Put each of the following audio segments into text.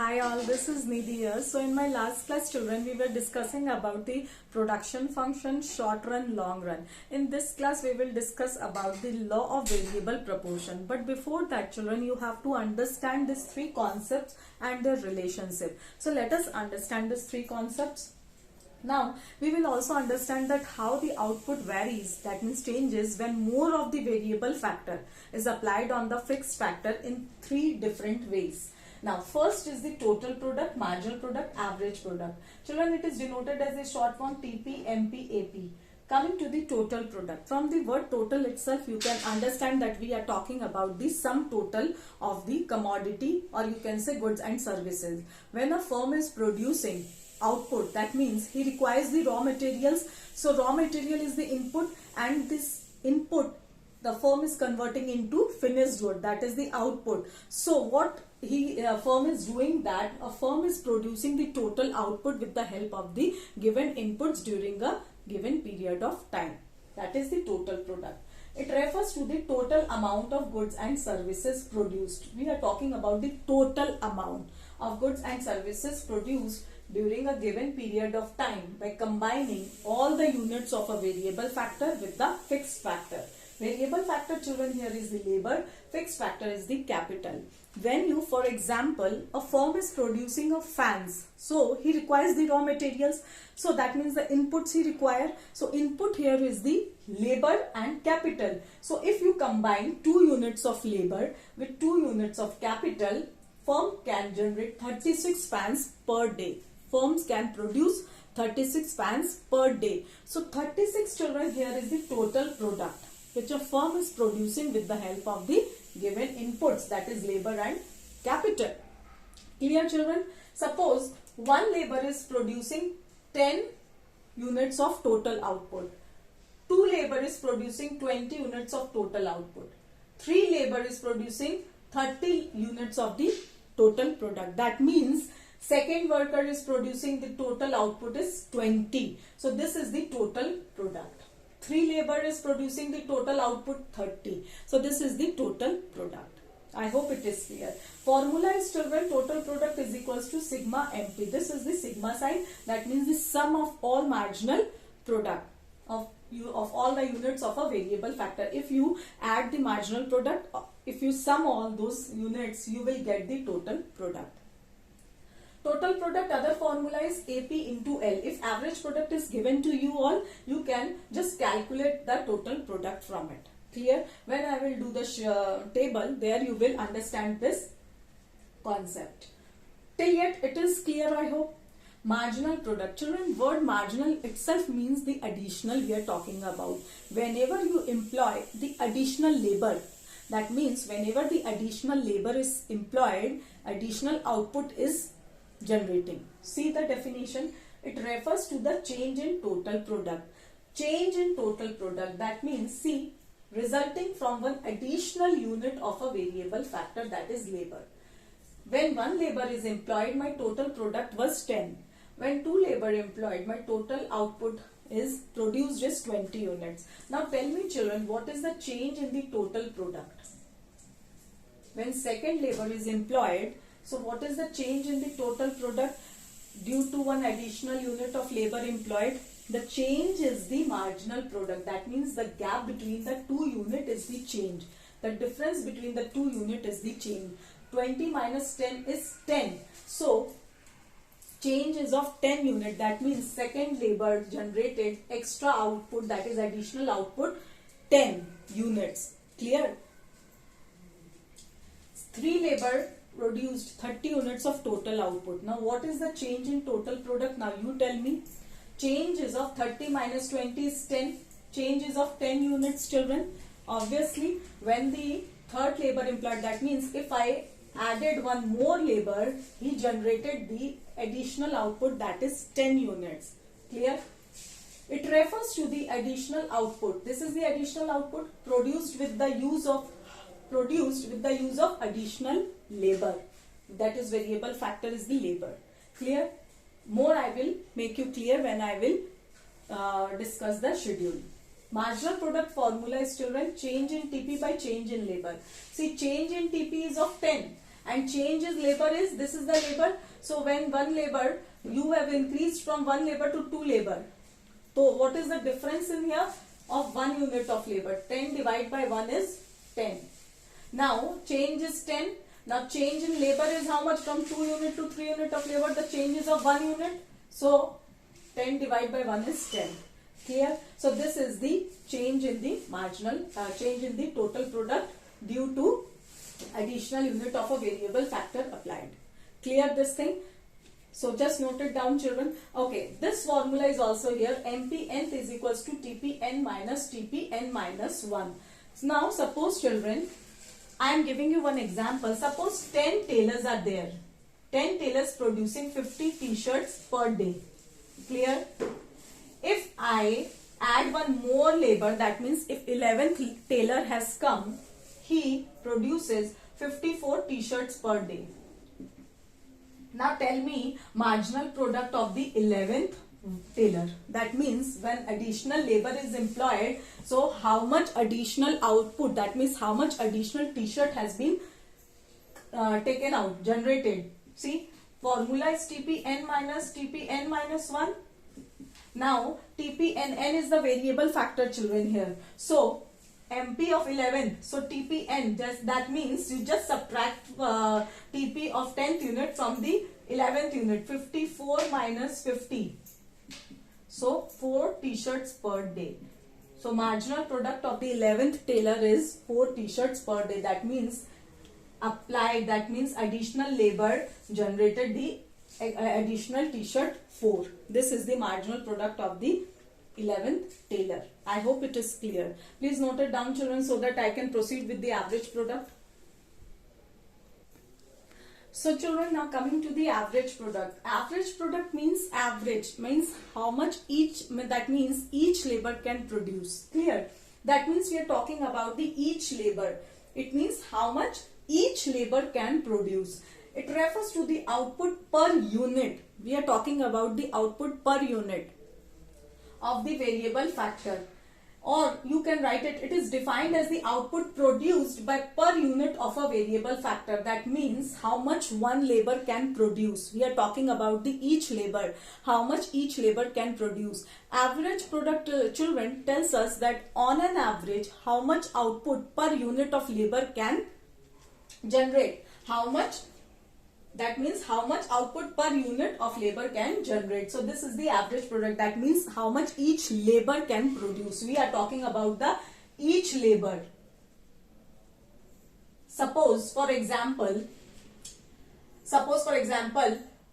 Hi all, this is Nidhi here. So in my last class children, we were discussing about the production function, short run, long run. In this class, we will discuss about the law of variable proportion. But before that children, you have to understand these three concepts and their relationship. So let us understand these three concepts. Now, we will also understand that how the output varies, that means changes when more of the variable factor is applied on the fixed factor in three different ways. Now, first is the total product, marginal product, average product. Children, it is denoted as a short form TP, MP, AP. Coming to the total product. From the word total itself, you can understand that we are talking about the sum total of the commodity, or you can say goods and services. When a firm is producing output, that means he requires the raw materials. So raw material is the input, and this input the firm is converting into finished good, that is the output. So what firm is doing, that a firm is producing the total output with the help of the given inputs during a given period of time. That is the total product. It refers to the total amount of goods and services produced. We are talking about the total amount of goods and services produced during a given period of time by combining all the units of a variable factor with the fixed factor. Variable factor children here is the labor, fixed factor is the capital. When you, for example, a firm is producing of fans, so he requires the raw materials, so that means the inputs he require. So input here is the labor and capital. So if you combine 2 units of labor with 2 units of capital, firm can generate 36 fans per day. Firms can produce 36 fans per day. So 36 children here is the total product which a firm is producing with the help of the given inputs, that is labor and capital. Clear children? Suppose one labor is producing 10 units of total output. 2 labor is producing 20 units of total output. 3 labor is producing 30 units of the total product. That means second worker is producing the total output is 20. So this is the total product. 3 labor is producing the total output 30. So this is the total product. I hope it is clear. Formula is children, total product is equals to sigma MP. This is the sigma sign. That means the sum of all marginal product of all the units of a variable factor. If you add the marginal product, if you sum all those units, you will get the total product. Total product, other formula is AP into L. If average product is given to you all, you can just calculate the total product from it. Clear? When I will do the table, there you will understand this concept. Till yet it is clear, I hope. Marginal product. Children, word marginal itself means the additional we are talking about. Whenever you employ the additional labor, that means whenever the additional labor is employed, additional output is generating. See the definition. It refers to the change in total product. Change in total product, that means see, resulting from one additional unit of a variable factor, that is labor. When 1 labor is employed, my total product was 10. When 2 labor employed, my total output is produced is 20 units. Now tell me children, what is the change in the total product? When second labor is employed, so what is the change in the total product due to one additional unit of labor employed? The change is the marginal product. That means the gap between the 2 unit is the change. The difference between the 2 unit is the change. 20 minus 10 is 10. So change is of 10 unit. That means second labor generated extra output, that is additional output 10 units. Clear? 3 labor produced 30 units of total output. Now what is the change in total product? Now you tell me. Change is of 30 minus 20 is 10. Change is of 10 units children. Obviously when the third labor employed, that means if I added one more labor, he generated the additional output, that is 10 units. Clear? It refers to the additional output. This is the additional output produced with the use of additional labor. That is variable factor is the labor. Clear? More I will make you clear when I will discuss the schedule. Marginal product formula is children, change in TP by change in labor. See, change in TP is of 10 and change is labor is, this is the labor. So when one labor, you have increased from one labor to two labor. So what is the difference in here of 1 unit of labor? 10 divided by 1 is 10. Now change is 10. Now change in labor is how much? From 2 unit to 3 unit of labor, the change is of 1 unit. So 10 divided by 1 is 10. Clear? So this is the change in the marginal, change in the total product due to additional unit of a variable factor applied. Clear this thing? So just note it down, children. Okay, this formula is also here. MP_nth is equals to TP_n minus TP_n minus 1. So now suppose, children, I am giving you one example. Suppose 10 tailors are there. 10 tailors producing 50 t-shirts per day. Clear? If I add one more labor, that means if 11th tailor has come, he produces 54 t-shirts per day. Now tell me marginal product of the 11th tailor. That means when additional labor is employed, so how much additional output, that means how much additional t-shirt has been taken out, generated. See, formula is TP_n minus TP_n minus 1. Now TP_n is the variable factor, children, here. So MP of 11th, so TP_n, that means you just subtract TP of 10th unit from the 11th unit. 54 minus 50. So 4 t-shirts per day. So marginal product of the 11th tailor is 4 t-shirts per day. That means applied, that means additional labor generated the additional t-shirt 4. This is the marginal product of the 11th tailor. I hope it is clear. Please note it down, children, so that I can proceed with the average product. So children, now coming to the average product. Average product means average, means how much each, that means each labor can produce. Clear? That means we are talking about the each labor. It means how much each labor can produce. It refers to the output per unit. We are talking about the output per unit of the variable factor, or you can write it, it is defined as the output produced by per unit of a variable factor. That means how much one labor can produce. We are talking about the each labor, how much each labor can produce. Average product, children, tells us that on an average how much output per unit of labor can generate. How much, that means how much output per unit of labor can generate. So this is the average product. That means how much each labor can produce. We are talking about the each labor. Suppose for example,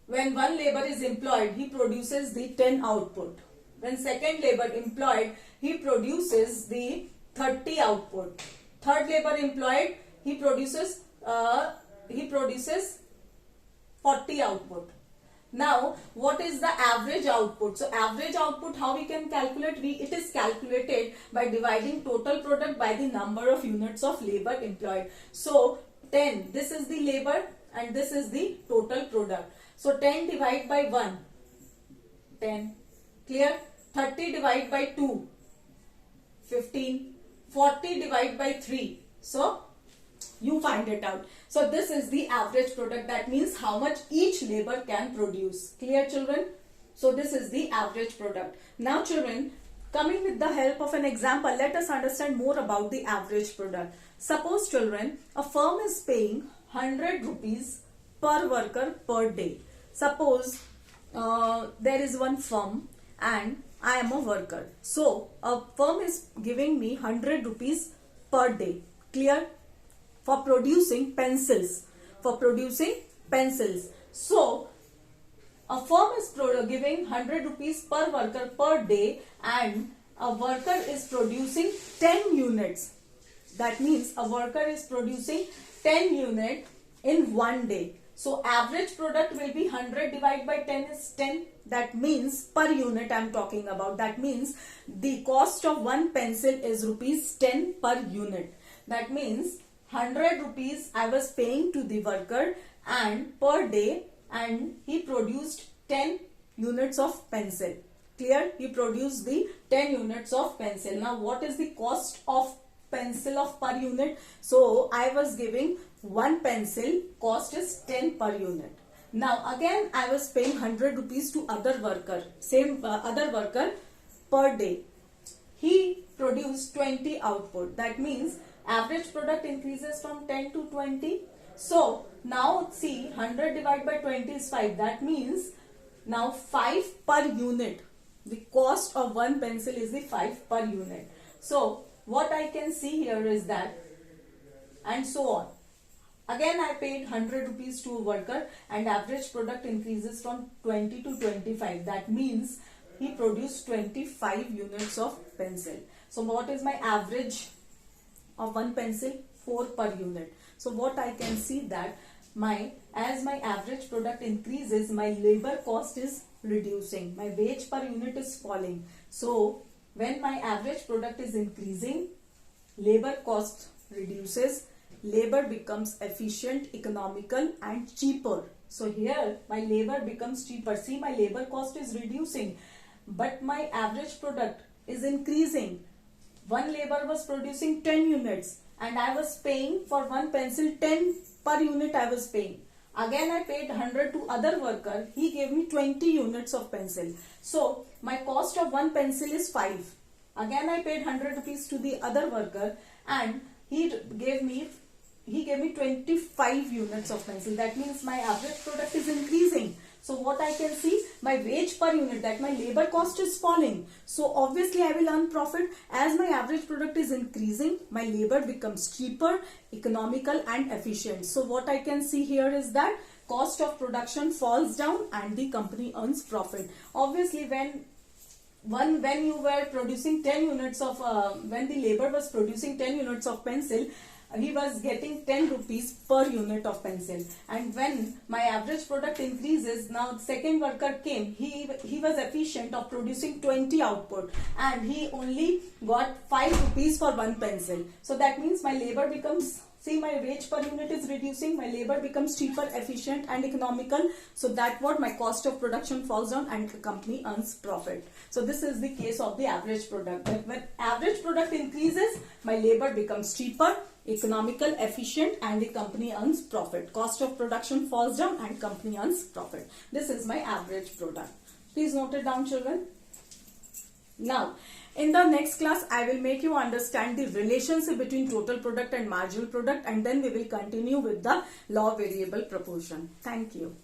when one labor is employed, he produces the 10 output. When second labor employed, he produces the 30 output. Third labor employed, he produces 40 output. Now what is the average output? So average output, how we can calculate? It is calculated by dividing total product by the number of units of labor employed. So 10, this is the labor and this is the total product. So 10 divided by 1, 10. Clear? 30 divided by 2, 15. 40 divided by 3. So you find it out. So this is the average product. That means how much each labor can produce. Clear, children? So this is the average product. Now children, coming with the help of an example, let us understand more about the average product. Suppose, children, a firm is paying 100 rupees per worker per day. Suppose there is one firm and I am a worker. So a firm is giving me 100 rupees per day. Clear? For producing pencils. So a firm is giving 100 rupees per worker per day and a worker is producing 10 units. That means a worker is producing 10 units in one day. So average product will be 100 divided by 10 is 10. That means per unit I am talking about. That means the cost of one pencil is rupees 10 per unit. That means 100 rupees I was paying to the worker and per day, and he produced 10 units of pencil. Clear? He produced the 10 units of pencil. Now what is the cost of pencil of per unit? So I was giving one pencil cost is 10 per unit. Now again I was paying 100 rupees to other worker, same other worker per day. He produced 20 output. That means average product increases from 10 to 20. So now see, 100 divided by 20 is 5. That means now 5 per unit. The cost of one pencil is the 5 per unit. So what I can see here is that, and so on. Again I paid 100 rupees to a worker and average product increases from 20 to 25. That means he produced 25 units of pencil. So what is my average of one pencil? 4 per unit. So what I can see that as my average product increases, my labor cost is reducing. My wage per unit is falling. So when my average product is increasing, labor cost reduces. Labor becomes efficient, economical and cheaper. So here my labor becomes cheaper. See, my labor cost is reducing, but my average product is increasing. One labor was producing 10 units and I was paying for one pencil 10 per unit I was paying. Again I paid 100 to other worker. He gave me 20 units of pencil. So my cost of one pencil is 5. Again I paid 100 rupees to the other worker and he gave me 25 units of pencil. That means my average product is increasing. So what I can see, my wage per unit, that my labor cost is falling. So obviously I will earn profit. As my average product is increasing, my labor becomes cheaper, economical and efficient. So what I can see here is that cost of production falls down and the company earns profit. Obviously when you were producing 10 units of, when the labor was producing 10 units of pencil, he was getting 10 rupees per unit of pencil. And when my average product increases, now the second worker came, he was efficient of producing 20 output and he only got 5 rupees for one pencil. So that means my labor becomes, see, my wage per unit is reducing, my labor becomes cheaper, efficient and economical. So that what my cost of production falls down and the company earns profit. So this is the case of the average product. When average product increases, my labor becomes cheaper, economical, efficient and the company earns profit. Cost of production falls down and company earns profit. This is my average product. Please note it down, children. Now, in the next class, I will make you understand the relationship between total product and marginal product, and then we will continue with the law of variable proportion. Thank you.